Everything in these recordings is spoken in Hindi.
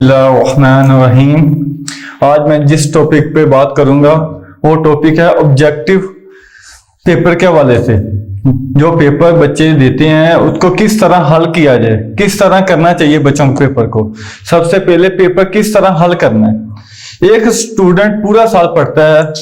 बिस्मिल्लाहिर्रहमानिर्रहीम। आज मैं जिस टॉपिक पे बात करूंगा वो टॉपिक है ऑब्जेक्टिव पेपर के हवाले से। जो पेपर बच्चे देते हैं उसको किस तरह हल किया जाए, किस तरह करना चाहिए बच्चों के पेपर को। सबसे पहले पेपर किस तरह हल करना है। एक स्टूडेंट पूरा साल पढ़ता है,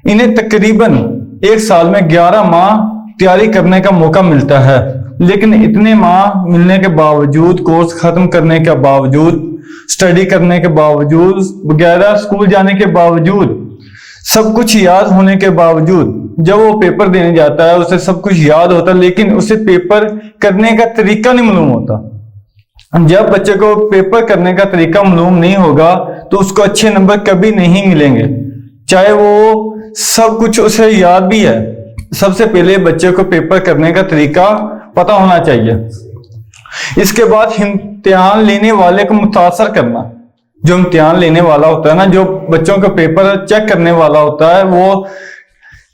इन्हें तकरीबन एक साल में 11 माह तैयारी करने का मौका मिलता है, लेकिन इतने माह मिलने के बावजूद, कोर्स खत्म करने के बावजूद, स्टडी करने के बावजूद, वगैरह स्कूल जाने के बावजूद, सब कुछ याद होने के बावजूद जब वो पेपर देने जाता है उसे सब कुछ याद होता है, लेकिन उसे पेपर करने का तरीका नहीं मालूम होता। जब बच्चे को पेपर करने का तरीका मालूम नहीं होगा तो उसको अच्छे नंबर कभी नहीं मिलेंगे, चाहे वो सब कुछ उसे याद भी है। सबसे पहले बच्चे को पेपर करने का तरीका पता होना चाहिए। इसके बाद इम्तिहान लेने वाले को मुतासर करना। जो इम्तिहान लेने वाला होता है ना, जो बच्चों का पेपर चेक करने वाला होता है, वो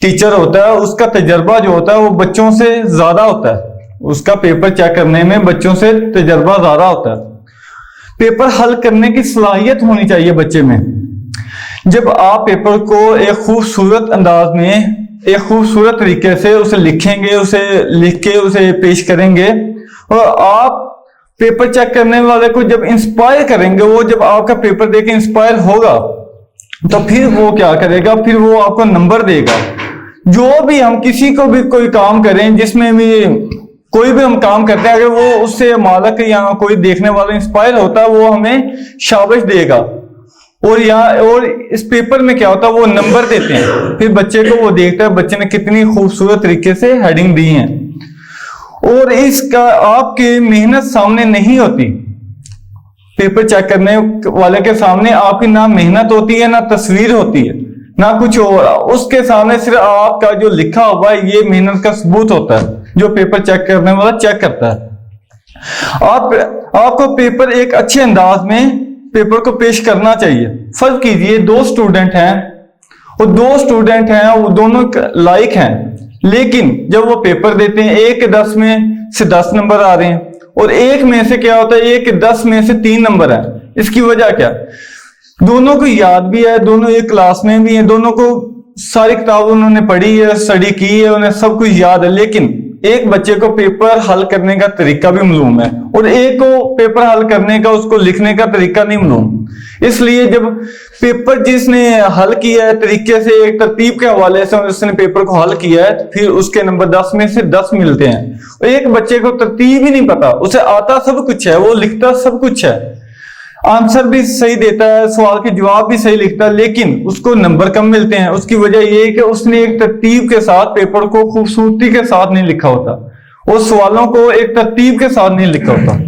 टीचर होता है, उसका तजर्बा जो होता है वो बच्चों से ज्यादा होता है। उसका पेपर चेक करने में बच्चों से तजर्बा ज्यादा होता है। पेपर हल करने की सलाहियत होनी चाहिए बच्चे में। जब आप पेपर को एक खूबसूरत अंदाज में, एक खूबसूरत तरीके से उसे लिखेंगे, उसे लिख के उसे पेश करेंगे, और आप पेपर चेक करने वाले को जब इंस्पायर करेंगे, वो जब आपका पेपर देके इंस्पायर होगा तो फिर वो क्या करेगा, फिर वो आपको नंबर देगा। जो भी हम किसी को भी कोई काम करें, जिसमें भी कोई भी हम काम करते हैं, अगर वो उससे मालक या कोई देखने वाला इंस्पायर होता है, वो हमें शाबाश देगा। और इस पेपर में क्या होता है, वो नंबर देते हैं। फिर बच्चे को वो देखता है बच्चे ने कितनी खूबसूरत तरीके से हेडिंग दी है, और इसका आपकी मेहनत सामने नहीं होती। पेपर चेक करने वाले के सामने आपकी ना मेहनत होती है, ना तस्वीर होती है, ना कुछ और। उसके सामने सिर्फ आपका जो लिखा हुआ है ये मेहनत का सबूत होता है, जो पेपर चेक करने वाला चेक करता है। आपको पेपर एक अच्छे अंदाज में पेपर को पेश करना चाहिए। फर्ज कीजिए दो स्टूडेंट हैं, वो दोनों लायक हैं, लेकिन जब वो पेपर देते हैं, एक के 10 में से 10 नंबर आ रहे हैं, और एक में से क्या होता है, एक के 10 में से 3 नंबर है। इसकी वजह क्या? दोनों को याद भी है, दोनों एक क्लास में भी हैं, दोनों को सारी किताब उन्होंने पढ़ी है, स्टडी की है, उन्हें सब कुछ याद है, लेकिन एक बच्चे को पेपर हल करने का तरीका भी मालूम है, और एक को पेपर हल करने का, उसको लिखने का तरीका नहीं मालूम। इसलिए जब पेपर जिसने हल किया है तरीके से, एक तरतीब के हवाले से उसने पेपर को हल किया है, फिर उसके नंबर 10 में से 10 मिलते हैं। और एक बच्चे को तरतीब ही नहीं पता, उसे आता सब कुछ है, वो लिखता सब कुछ है, आंसर भी सही देता है, सवाल के जवाब भी सही लिखता है, लेकिन उसको नंबर कम मिलते हैं। उसकी वजह यह है कि उसने एक तरतीब के साथ पेपर को खूबसूरती के साथ नहीं लिखा होता, और सवालों को एक तरतीब के साथ नहीं लिखा होता।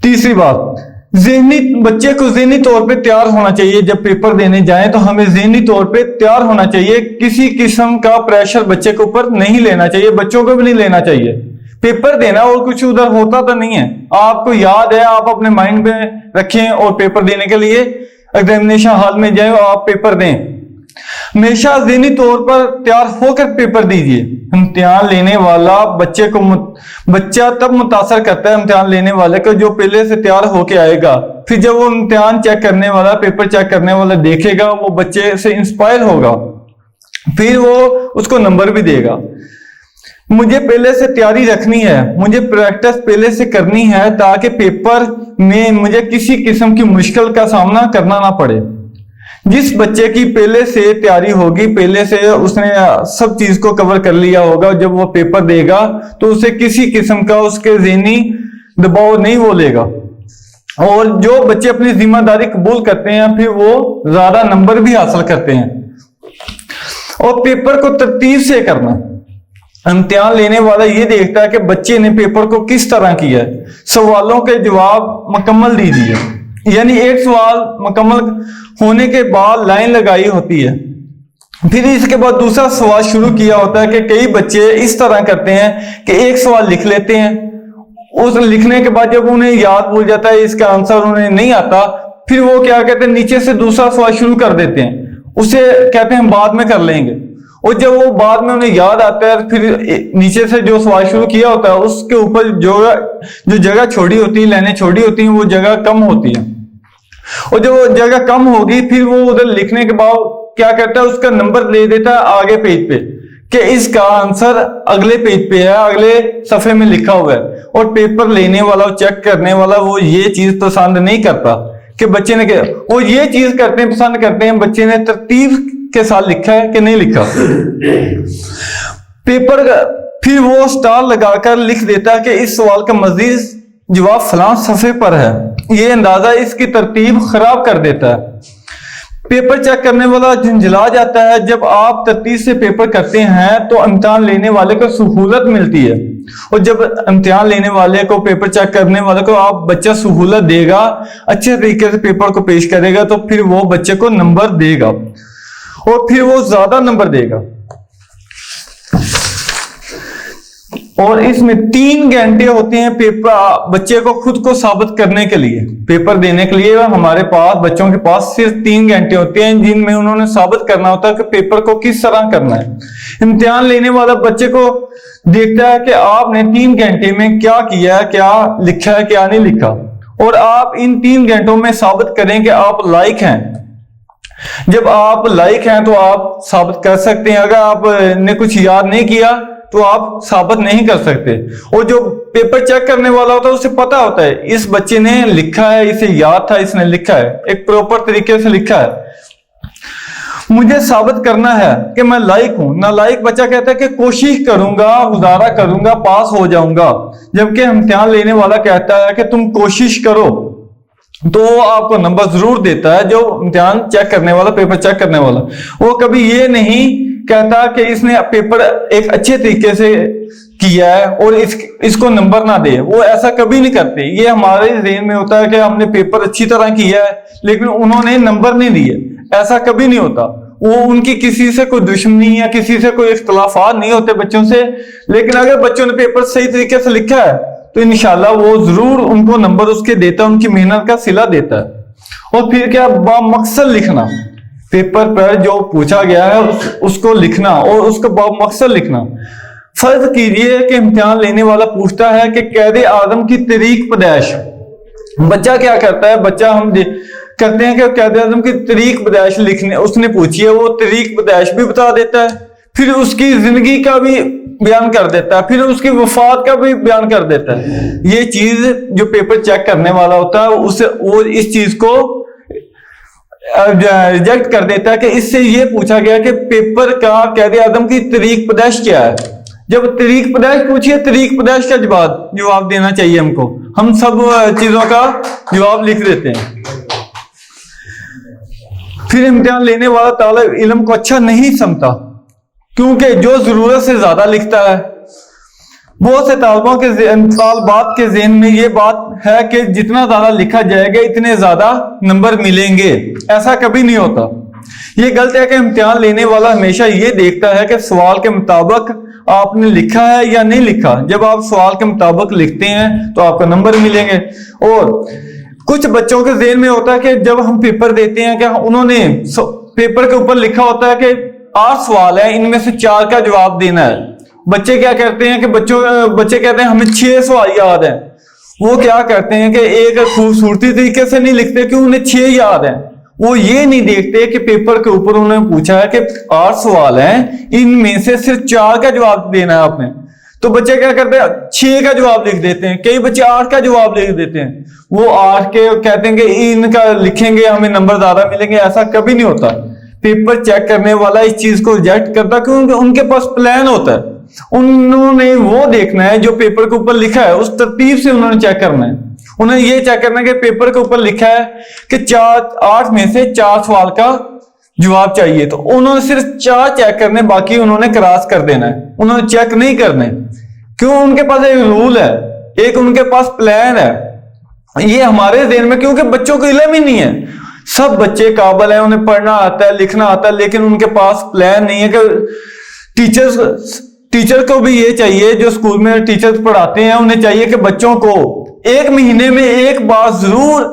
तीसरी बात, बच्चे को ज़हनी तौर पे तैयार होना चाहिए। जब पेपर देने जाएं तो हमें ज़हनी तौर पे तैयार होना चाहिए। किसी किस्म का प्रेशर बच्चे के ऊपर नहीं लेना चाहिए, बच्चों को भी नहीं लेना चाहिए। पेपर देना और कुछ उधर होता तो नहीं है, आपको याद है, आप अपने माइंड में रखें और पेपर देने के लिए एग्जामिनेशन हॉल में जाएं और आप पेपर दें। हमेशा ज़हनी तौर पर तैयार होकर पेपर दीजिए। इम्तिहान लेने वाला बच्चा तब मुतासर करता है इम्तिहान लेने वाले को जो पहले से तैयार होके आएगा। फिर जब वो इम्तिहान चेक करने वाला, पेपर चेक करने वाला देखेगा, वो बच्चे से इंस्पायर होगा, फिर वो उसको नंबर भी देगा। मुझे पहले से तैयारी रखनी है, मुझे प्रैक्टिस पहले से करनी है, ताकि पेपर में मुझे किसी किस्म की मुश्किल का सामना करना ना पड़े। जिस बच्चे की पहले से तैयारी होगी, पहले से उसने सब चीज को कवर कर लिया होगा, जब वो पेपर देगा तो उसे किसी किस्म का उसके ज़हनी दबाव नहीं वो लेगा। और जो बच्चे अपनी जिम्मेदारी कबूल करते हैं, फिर वो ज्यादा नंबर भी हासिल करते हैं। और पेपर को तरतीब से करना। इम्तिहान लेने वाला ये देखता है कि बच्चे ने पेपर को किस तरह किया है। सवालों के जवाब मुकम्मल दीजिए, यानी एक सवाल मुकम्मल होने के बाद लाइन लगाई होती है, फिर इसके बाद दूसरा सवाल शुरू किया होता है। कि कई बच्चे इस तरह करते हैं कि एक सवाल लिख लेते हैं, उस लिखने के बाद जब उन्हें याद भूल जाता है, इसका आंसर उन्हें नहीं आता, फिर वो क्या कहते हैं, नीचे से दूसरा सवाल शुरू कर देते हैं, उसे कहते हैं बाद में कर लेंगे। और जब वो बाद में उन्हें याद आता है, फिर नीचे से जो सवाल शुरू किया होता है उसके ऊपर जो जगह छोड़ी होती है, लाइनें छोड़ी होती हैं, वो जगह कम होती है। और जो जगह कम होगी फिर वो उधर लिखने के बाद क्या करता है, उसका नंबर दे देता है आगे पेज पे कि इसका आंसर अगले पेज पे है, अगले सफे में लिखा हुआ है। और पेपर लेने वाला, चेक करने वाला, वो ये चीज पसंद नहीं करता कि बच्चे ने क्या, वो ये चीज करते हैं, पसंद करते हैं बच्चे ने तरतीब के साथ लिखा है कि नहीं लिखा। पेपर फिर वो स्टार लगाकर लिख देता है कि इस सवाल का मजीद जवाब फलां सफे पर है। ये अंदाजा इसकी तरतीब खराब कर देता है। पेपर चेक करने वाला झंझला जाता है। जब आप तरतीब से पेपर करते हैं तो इम्तिहान लेने वाले को सहूलत मिलती है, और जब इम्तिहान लेने वाले को, पेपर चेक करने वाले को आप बच्चा सहूलत देगा, अच्छे तरीके से पेपर को पेश करेगा, तो फिर वो बच्चे को नंबर देगा और फिर वो ज्यादा नंबर देगा। और इसमें 3 घंटे होते हैं पेपर बच्चे को खुद को साबित करने के लिए। पेपर देने के लिए हमारे पास, बच्चों के पास सिर्फ 3 घंटे होते हैं जिनमें उन्होंने साबित करना होता है कि पेपर को किस तरह करना है। इम्तिहान लेने वाला बच्चे को देखता है कि आपने 3 घंटे में क्या किया है, क्या लिखा है, क्या नहीं लिखा, और आप इन 3 घंटों में साबित करें कि आप लायक हैं। जब आप लायक हैं तो आप साबित कर सकते हैं। अगर आपने कुछ याद नहीं किया तो आप साबित नहीं कर सकते। और जो पेपर चेक करने वाला होता है उसे पता होता है इस बच्चे ने लिखा है, इसे याद था, इसने लिखा है, एक प्रॉपर तरीके से लिखा है। मुझे साबित करना है कि मैं लायक हूं। नालायक बच्चा कहता है कि कोशिश करूंगा, गुजारा करूंगा, पास हो जाऊंगा। जबकि इम्तिहान लेने वाला कहता है कि तुम कोशिश करो, तो वो आपको नंबर जरूर देता है। जो इम्तिहान चेक करने वाला, पेपर चेक करने वाला, वो कभी ये नहीं कहता कि इसने पेपर एक अच्छे तरीके से किया है और इसको नंबर ना दे। वो ऐसा कभी नहीं करते। ये हमारे ज़हन में होता है कि हमने पेपर अच्छी तरह किया है लेकिन उन्होंने नंबर नहीं दिए। ऐसा कभी नहीं होता। वो उनकी किसी से कोई दुश्मनी या किसी से कोई इख्तलाफात नहीं होते बच्चों से। लेकिन अगर बच्चों ने पेपर सही तरीके से लिखा है तो इंशाल्लाह वो जरूर उनको नंबर उसके देता है, उनकी मेहनत का सिला देता है। और फिर क्या, बामकसद लिखना। पेपर पर जो पूछा गया है उसको लिखना और उसको बामकसद लिखना। फर्ज कीजिए कि इम्तिहान लेने वाला पूछता है कि कैद आजम की तारीख पैदाइश। बच्चा क्या करता है, बच्चा हम करते हैं कि कैद आजम की तारीख पैदाइश लिखने उसने पूछी है, वो तारीख पैदाइश भी बता देता है, फिर उसकी जिंदगी का भी बयान कर देता है, फिर उसकी वफात का भी बयान कर देता है। ये चीज जो पेपर चेक करने वाला होता है उसे, वो इस चीज को रिजेक्ट कर देता है कि इससे ये पूछा गया कि पेपर का कैद आजम की तारीख पैदाइश क्या है। जब तारीख पैदाइश पूछिए, तारीख पैदाइश का जवाब देना चाहिए हमको। हम सब चीजों का जवाब लिख देते हैं। फिर इम्तिहान लेने वाला तालिब इल्म को अच्छा नहीं समझता क्योंकि जो जरूरत से ज्यादा लिखता है। बहुत से तालिबात के ज़हन में ये बात है कि जितना ज्यादा लिखा जाएगा इतने ज्यादा नंबर मिलेंगे। ऐसा कभी नहीं होता। ये गलत है कि इम्तिहान लेने वाला हमेशा ये देखता है कि सवाल के मुताबिक आपने लिखा है या नहीं लिखा। जब आप सवाल के मुताबिक लिखते हैं तो आपको नंबर मिलेंगे। और कुछ बच्चों के ज़हन में होता है कि जब हम पेपर देते हैं कि उन्होंने पेपर के ऊपर लिखा होता है कि 8 सवाल है, इनमें से 4 का जवाब देना है। बच्चे क्या करते हैं कि बच्चे कहते हैं हमें 6 सवाल याद है। वो क्या करते हैं कि एक खूबसूरती तरीके से नहीं लिखते कि उन्हें 6 याद है। वो ये नहीं देखते कि पेपर के ऊपर उन्होंने पूछा है कि 8 सवाल हैं, इनमें से सिर्फ 4 का जवाब देना है आपने। तो बच्चे क्या करते हैं, 6 का जवाब लिख देते हैं। कई बच्चे 8 का जवाब लिख देते हैं। वो 8 के कहते हैं कि इनका लिखेंगे हमें नंबर ज्यादा मिलेंगे। ऐसा कभी नहीं होता। पेपर चेक करने वाला इस चीज को रिजेक्ट करता क्योंकि उनके पास प्लान होता है। उन्होंने वो देखना है जो पेपर के ऊपर लिखा है, उस तरतीब से उन्होंने चेक करना है। उन्हें ये चेक करना है कि पेपर के ऊपर लिखा है कि 8 में से 4 सवाल का जवाब चाहिए, तो उन्होंने सिर्फ 4 चेक करने, बाकी उन्होंने क्रॉस कर देना है। उन्होंने चेक नहीं करने। क्यों? उनके पास एक रूल है, एक उनके पास प्लान है। ये हमारे ज़हन में, क्योंकि बच्चों को इल्म ही नहीं है। सब बच्चे काबिल हैं, उन्हें पढ़ना आता है, लिखना आता है, लेकिन उनके पास प्लान नहीं है। कि टीचर को भी ये चाहिए, जो स्कूल में टीचर्स पढ़ाते हैं उन्हें चाहिए कि बच्चों को 1 महीने में एक बार जरूर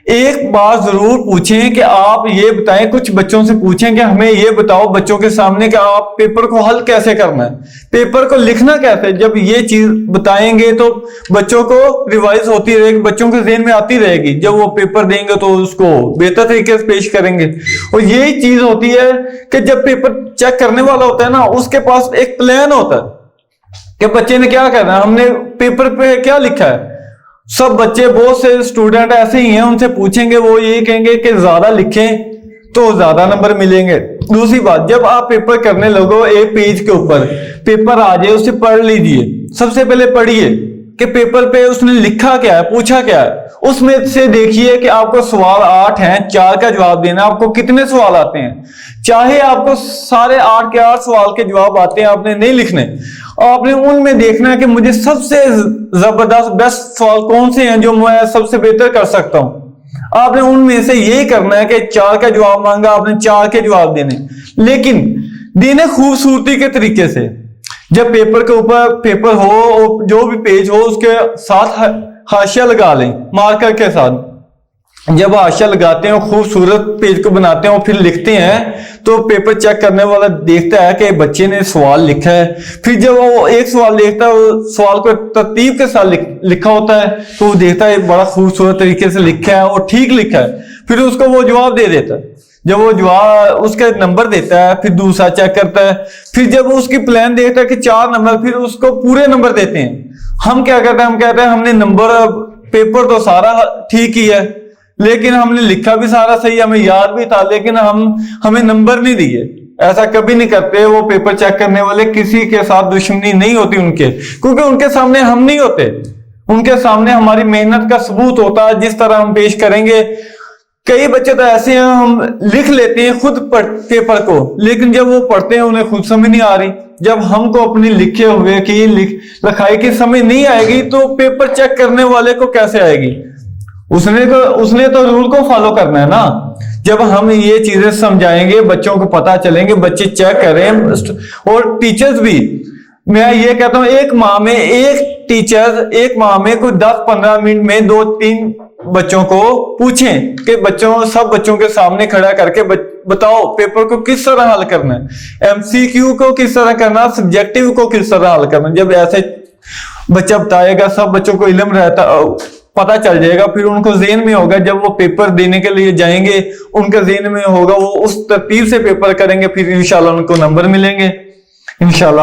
एक बार जरूर पूछें कि आप ये बताएं, कुछ बच्चों से पूछें कि हमें ये बताओ बच्चों के सामने कि आप पेपर को हल कैसे करना है, पेपर को लिखना कैसे। जब ये चीज बताएंगे तो बच्चों को रिवाइज होती रहेगी, बच्चों के ज़हन में आती रहेगी, जब वो पेपर देंगे तो उसको बेहतर तरीके से पेश करेंगे। और यही चीज होती है कि जब पेपर चेक करने वाला होता है ना, उसके पास एक प्लान होता है कि बच्चे ने क्या करना है, हमने पेपर पे क्या लिखा है। सब बच्चे, बहुत से स्टूडेंट ऐसे ही हैं, उनसे पूछेंगे वो ये कहेंगे कि ज्यादा लिखें तो ज्यादा नंबर मिलेंगे। दूसरी बात, जब आप पेपर करने लगो, एक पेज के ऊपर पेपर आ जाए, उसे पढ़ लीजिए। सबसे पहले पढ़िए कि पेपर पे उसने लिखा क्या है, पूछा क्या है। उसमें से देखिए कि आपको सवाल 8 हैं, 4 का जवाब देना, आपको कितने सवाल आते हैं। चाहे आपको सारे 8 के 8 सवाल के जवाब आते हैं, आपने नहीं लिखने, आपने उनमें देखना है कि मुझे सबसे जबरदस्त बेस्ट सवाल कौन से हैं जो मैं सबसे बेहतर कर सकता हूं। आपने उनमें से यही करना है कि 4 का जवाब मांगा, आपने 4 के जवाब देने, लेकिन देने खूबसूरती के तरीके से। जब पेपर के ऊपर पेपर हो, जो भी पेज हो, उसके साथ हाशिया लगा लें मार्कर के साथ। जब हाशिया लगाते हैं, खूबसूरत पेज को बनाते हैं और फिर लिखते हैं, तो पेपर चेक करने वाला देखता है कि बच्चे ने सवाल लिखा है। फिर जब वो एक सवाल देखता है, सवाल को तरतीब के साथ लिखा होता है, तो वो देखता है बड़ा खूबसूरत तरीके से लिखा है और ठीक लिखा है। फिर उसको वो जवाब दे देता है। जब वो जवाब उसका नंबर देता है, फिर दूसरा चेक करता है। फिर जब उसकी प्लान देखता है कि 4 नंबर, फिर उसको पूरे नंबर देते हैं। हम क्या करते हैं, हम कहते हैं हमने नंबर, पेपर तो सारा ठीक ही है, लेकिन हमने लिखा भी सारा सही, हमें याद भी था, लेकिन हमें नंबर नहीं दिए। ऐसा कभी नहीं करते। वो पेपर चेक करने वाले, किसी के साथ दुश्मनी नहीं होती उनके, क्योंकि उनके सामने हम नहीं होते, उनके सामने हमारी मेहनत का सबूत होता है, जिस तरह हम पेश करेंगे। कई बच्चे तो ऐसे हैं, हम लिख लेते हैं खुद पेपर को, लेकिन जब वो पढ़ते हैं उन्हें खुद समझ नहीं आ रही। जब हमको अपनी लिखे हुए की लिखाई की समझ नहीं आएगी, तो पेपर चेक करने वाले को कैसे आएगी। उसने तो रूल को फॉलो करना है ना। जब हम ये चीजें समझाएंगे, बच्चों को पता चलेंगे, बच्चे चेक करें। और टीचर्स भी, मैं ये कहता हूं, एक माह में कोई 10-15 मिनट में 2-3 बच्चों को पूछें कि सब बच्चों के सामने खड़ा करके बताओ पेपर को किस तरह हल करना है, एमसीक्यू को किस तरह करना, सब्जेक्टिव को किस तरह हल करना। जब ऐसे बच्चा बताएगा, सब बच्चों को इल्म रहता, पता चल जाएगा। फिर उनको ज़हन में होगा, जब वो पेपर देने के लिए जाएंगे, उनके ज़हन में होगा, वो उस तरतीब से पेपर करेंगे, फिर इंशाल्लाह उनको नंबर मिलेंगे इंशाल्लाह।